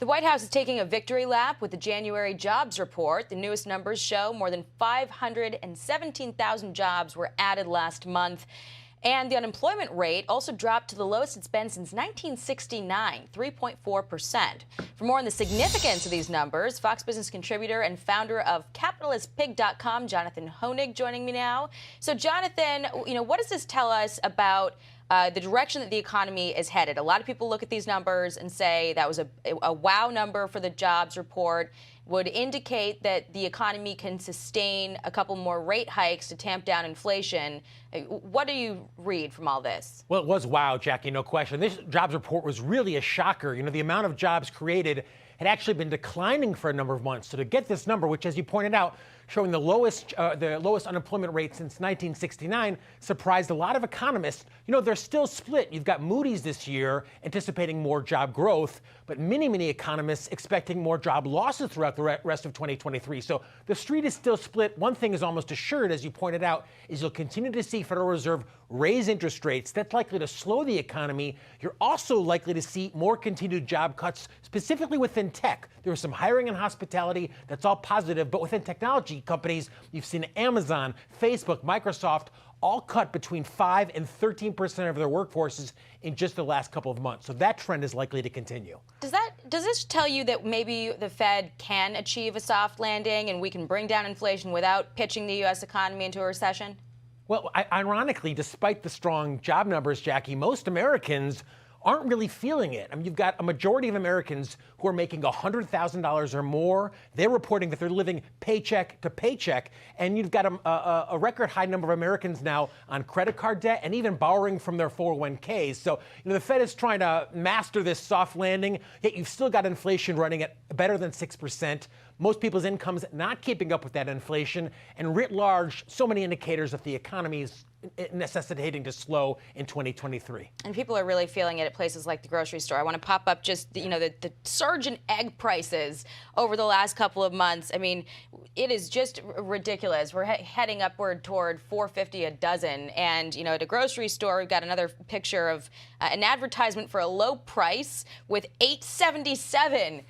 The White House is taking a victory lap with the January jobs report. The newest numbers show more than 517,000 jobs were added last month. And the unemployment rate also dropped to the lowest it's been since 1969, 3.4%. For more on the significance of these numbers, Fox Business contributor and founder of CapitalistPig.com, Jonathan Hoenig, joining me now. So, Jonathan, what does this tell us about the direction that the economy is headed? A lot of people look at these numbers and say that was a wow number for the jobs report, would indicate that the economy can sustain a couple more rate hikes to tamp down inflation. What do you read from all this? Well, it was wow, Jackie, no question. This jobs report was really a shocker. The amount of jobs created had actually been declining for a number of months. So to get this number, which, as you pointed out, showing the lowest unemployment rate since 1969, surprised a lot of economists. They're still split. You've got Moody's this year anticipating more job growth, but many economists expecting more job losses throughout the rest of 2023. So the street is still split. One thing is almost assured, as you pointed out, is you'll continue to see Federal Reserve raise interest rates. That's likely to slow the economy. You're also likely to see more continued job cuts, specifically within tech. There was some hiring in hospitality. That's all positive. But within technology companies, you've seen Amazon, Facebook, Microsoft all cut between 5 and 13% of their workforces in just the last couple of months. So that trend is likely to continue. Does this tell you that maybe the Fed can achieve a soft landing and we can bring down inflation without pitching the U.S. economy into a recession? Well, ironically, despite the strong job numbers, Jackie, most Americans aren't really feeling it. You've got a majority of Americans who are making $100,000 or more. They're reporting that they're living paycheck to paycheck. And you've got a record high number of Americans now on credit card debt and even borrowing from their 401ks. So, the Fed is trying to master this soft landing, yet you've still got inflation running at better than 6%. Most people's incomes not keeping up with that inflation. And writ large, so many indicators that the economy is necessitating to slow in 2023. And people are really feeling it at places like the grocery store. I want to pop up just, the surge in egg prices over the last couple of months. It is just ridiculous. We're heading upward toward $4.50 a dozen. And, at a grocery store, we've got another picture of an advertisement for a low price with $8.77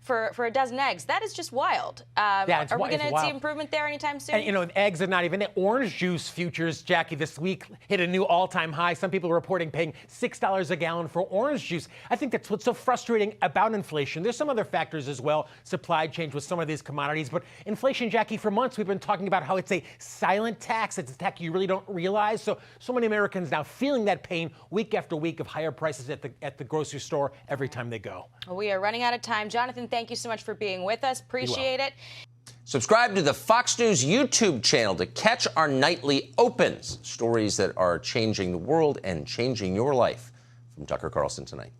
for a dozen eggs. That is just wild. Are we going to see improvement there anytime soon? And eggs are not even it. Orange juice futures, Jackie, this week hit a new all-time high. Some people are reporting paying $6 a gallon for orange juice. I think that's what's so frustrating about inflation. There's some other factors as well, supply chains with some of these commodities. But inflation, Jackie, for months we've been talking about how it's a silent tax. It's a tax you really don't realize. So many Americans now feeling that pain week after week of higher prices at the grocery store every time they go. Well, we are running out of time. Jonathan, thank you so much for being with us. Appreciate it. Subscribe to the Fox News YouTube channel to catch our nightly opens, stories that are changing the world and changing your life. From Tucker Carlson tonight.